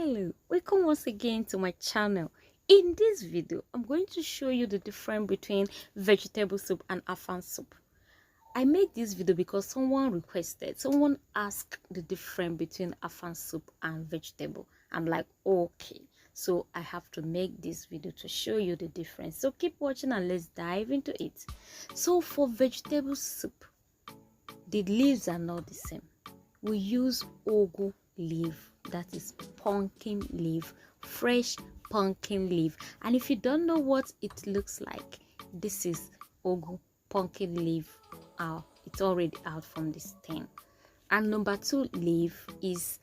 Hello, welcome once again to my channel. In this video, I'm going to show you the difference between vegetable soup and Afang soup. I made this video because someone asked the difference between Afang soup and vegetable. I'm like, okay, so I have to make this video to show you the difference. So keep watching and let's dive into it. So for vegetable soup, the leaves are not the same. We use ugu leaf, that is pumpkin leaf, fresh pumpkin leaf. And if you don't know what it looks like, this is ugu pumpkin leaf. It's already out from the stem. And number 2 leaf is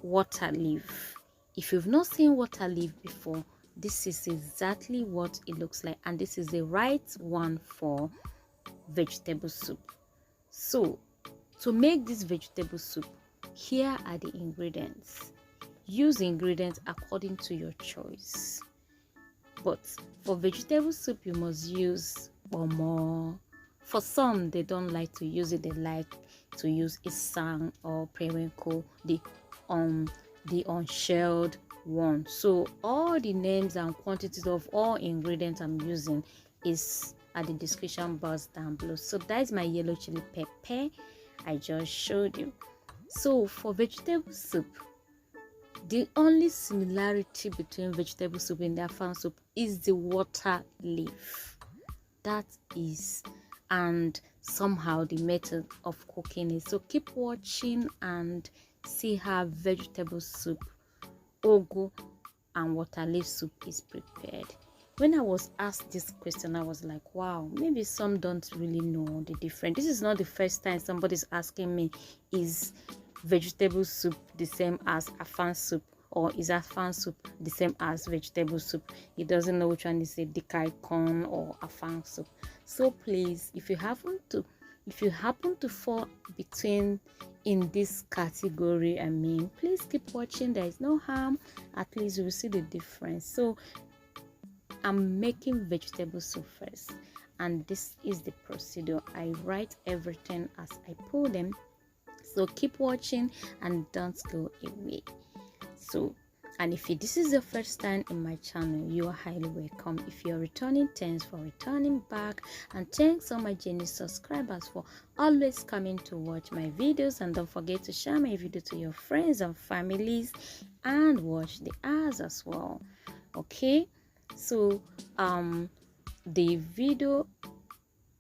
water leaf. If you've not seen water leaf before, this is exactly what it looks like, and this is the right one for vegetable soup. So to make this vegetable soup, here are the ingredients. Use ingredients according to your choice. But for vegetable soup, you must use kpomo. For some, they don't like to use it. They like to use Afang or periwinkle, the unshelled one. So all the names and quantities of all ingredients I'm using is at the description box down below. So that is my yellow chili pepper I just showed you. So for vegetable soup, the only similarity between vegetable soup and the Afang soup is the water leaf. That is, and somehow the method of cooking it. So keep watching and see how vegetable soup, ugu and water leaf soup is prepared. When I was asked this question, I was like, wow, maybe some don't really know the difference. This is not the first time somebody's asking me, is vegetable soup the same as Afang soup, or is Afang soup the same as vegetable soup? He doesn't know which one is Edikangikong or Afang soup. So please, if you happen to fall between in this category, please keep watching. There is no harm. At least you will see the difference. So I'm making vegetable soup first, and this is the procedure. I write everything as I pull them, so keep watching and don't go away. So, and if this is the first time in my channel, you are highly welcome. If you're returning, thanks for returning back, and thanks all my genuine subscribers for always coming to watch my videos. And don't forget to share my video to your friends and families and watch the ads as well. Okay, so the video,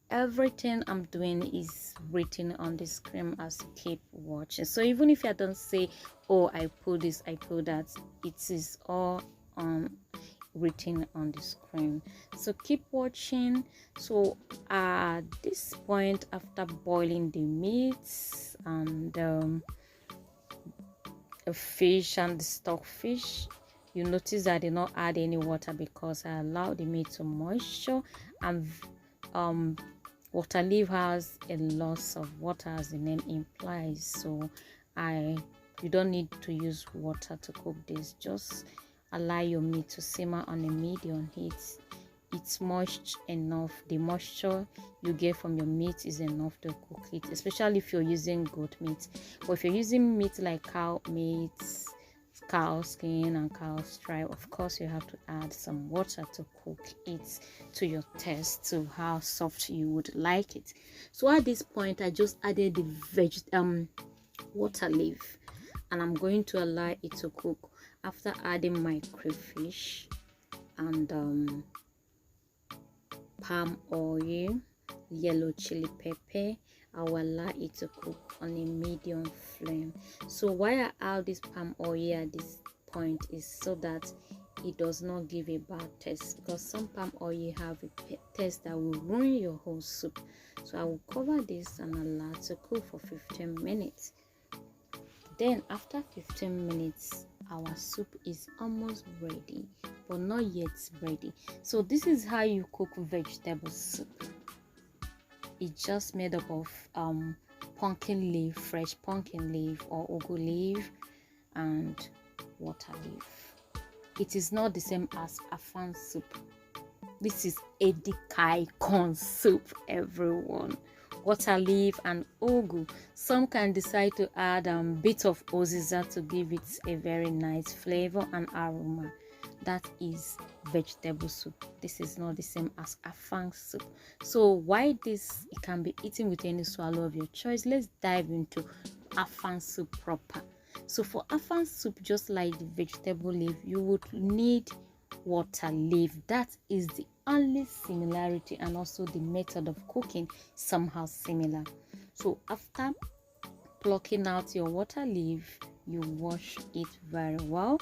everything I'm doing is written on the screen as you keep watching. So even if I don't say, oh, I put this, I put that, it is all written on the screen. So keep watching. So at this point, after boiling the meats and a fish and the stockfish, you notice I did not add any water because I allowed the meat to moisture, and water leaf has a loss of water as the name implies. So you don't need to use water to cook this. Just allow your meat to simmer on a medium heat. It's moist enough. The moisture you get from your meat is enough to cook it, especially if you're using goat meat. But if you're using meat like cow meat, cow skin and cow stripe, of course you have to add some water to cook it to your taste, to how soft you would like it. So at this point, I just added the water leaf, and I'm going to allow it to cook. After adding my crayfish and palm oil, yellow chili pepper, I will allow it to cook on a medium flame. So why I add this palm oil at this point is so that it does not give a bad taste, because some palm oil have a taste that will ruin your whole soup. So I will cover this and allow it to cook for 15 minutes. Then after 15 minutes, our soup is almost ready, but not yet ready. So this is how you cook vegetable soup. It's just made up of pumpkin leaf, fresh pumpkin leaf or ugu leaf, and water leaf. It is not the same as Afang soup. This is Edikanikong soup, everyone. water leaf and ugu. Some can decide to add a bit of uziza to give it a very nice flavor and aroma. That is vegetable soup. This is not the same as afang soup. So why this, it can be eaten with any swallow of your choice. Let's dive into afang soup proper. So for afang soup, just like the vegetable leaf, you would need water leaf. That is the only similarity, and also the method of cooking somehow similar. So after plucking out your water leaf, you wash it very well.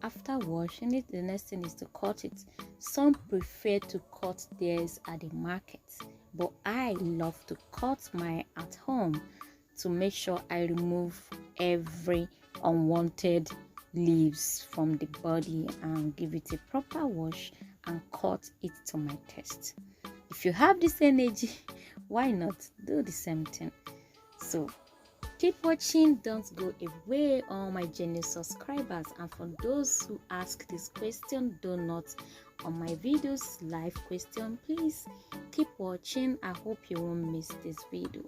After washing it, the next thing is to cut it. Some prefer to cut theirs at the market, but I love to cut mine at home to make sure I remove every unwanted leaves from the body and give it a proper wash and cut it to my taste. If you have this energy, why not do the same thing? So keep watching, don't go away, all my genuine subscribers. And for those who ask this question, do not on my videos live question, please keep watching. I hope you won't miss this video.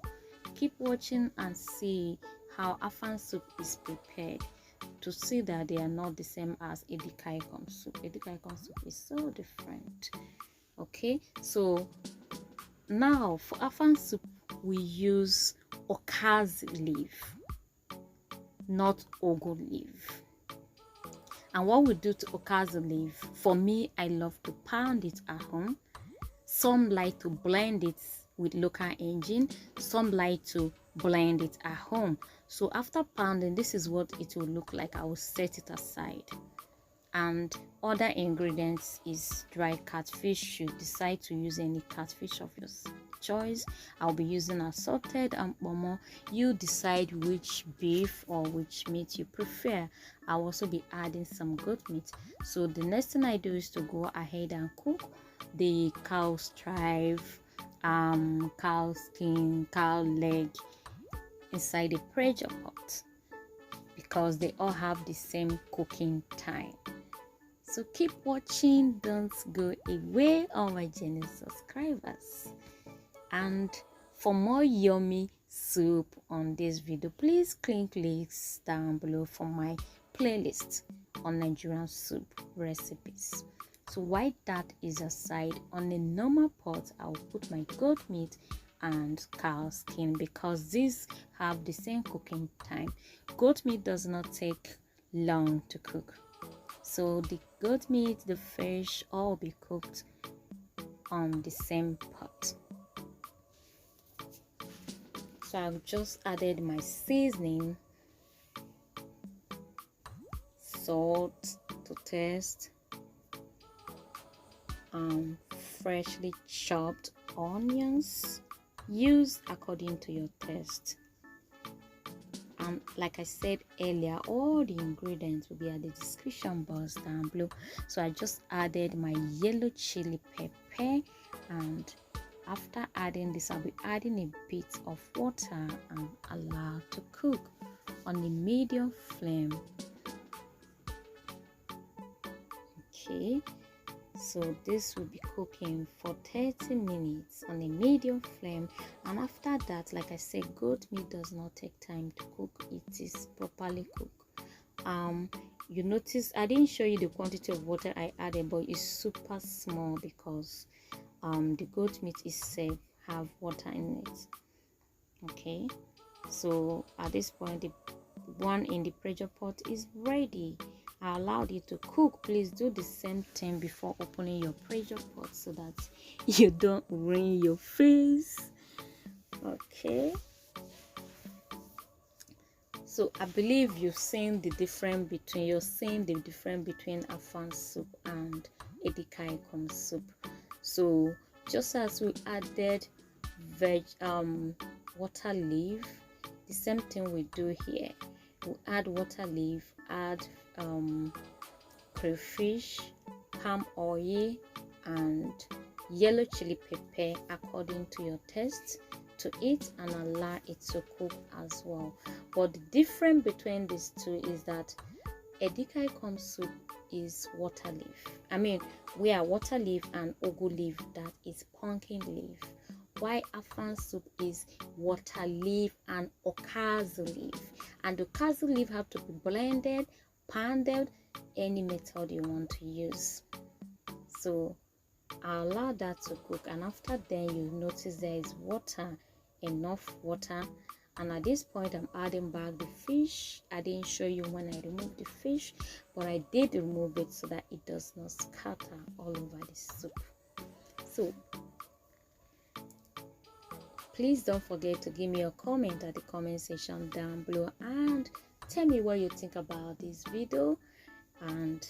Keep watching and see how afang soup is prepared, to see that they are not the same as Edikanikong soup. Edikanikong soup is so different. Okay, so now for afang soup we use okazi leaf, not ugu leaf. And what we do to okazi leaf, for me, I love to pound it at home. Some like to blend it with local engine, some like to blend it at home. So after pounding, this is what it will look like. I will set it aside. And other ingredients is dry catfish. You decide to use any catfish of your choice. I'll be using assorted and kpomo. You decide which beef or which meat you prefer. I'll also be adding some goat meat. So the next thing I do is to go ahead and cook the cow stripe, cow skin, cow leg inside a pressure pot, because they all have the same cooking time. So keep watching, don't go away, all my genuine subscribers. And for more yummy soup on this video, please click links down below for my playlist on Nigerian soup recipes. So while that is aside, on a normal pot I'll put my goat meat and cow skin, because these have the same cooking time. Goat meat does not take long to cook, so the goat meat, the fish, all be cooked on the same pot. So I've just added my seasoning, salt to taste, freshly chopped onions. Use according to your taste. Like I said earlier, all the ingredients will be at the description box down below. So I just added my yellow chili pepper, and after adding this, I'll be adding a bit of water and allow to cook on a medium flame. Okay, so this will be cooking for 30 minutes on a medium flame. And after that, like I said, goat meat does not take time to cook. It is properly cooked. You notice I didn't show you the quantity of water I added, but it's super small because the goat meat itself have water in it. Okay, so at this point, the one in the pressure pot is ready. I allowed it to cook. Please do the same thing before opening your pressure pot so that you don't ruin your face. Okay, so I believe you've seen the difference between afang soup and Edikanikong soup. So just as we added water leaf, the same thing we do here. We add water leaf, add crayfish, palm oil, and yellow chili pepper according to your taste to it, and allow it to cook as well. But the difference between these two is that Edikanikong soup is water leaf. We are water leaf and ugu leaf, that is pumpkin leaf. why Afang soup is water leaf and okazi leaf. And the okazi leaf have to be blended, pounded, any method you want to use. So I'll allow that to cook, and after then you notice there is water, enough water. And at this point I'm adding back the fish. I didn't show you when I removed the fish, but I did remove it so that it does not scatter all over the soup. So please don't forget to give me a comment at the comment section down below and tell me what you think about this video, and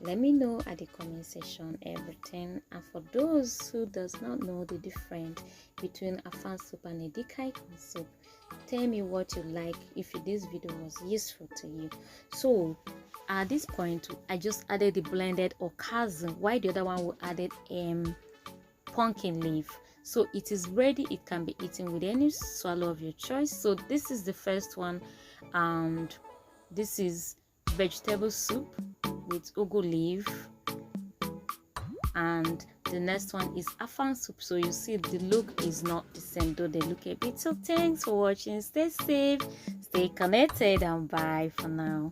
let me know at the comment section everything. And for those who does not know the difference between Afang soup and Edikangikong soup, tell me what you like if this video was useful to you. So at this point I just added the blended okazi, while the other one we added pumpkin leaf. So it is ready. It can be eaten with any swallow of your choice. So this is the first one, and this is vegetable soup with ugu leaf, and the next one is Afang soup. So you see the look is not the same, though they look a bit. So thanks for watching. Stay safe, stay connected, and bye for now.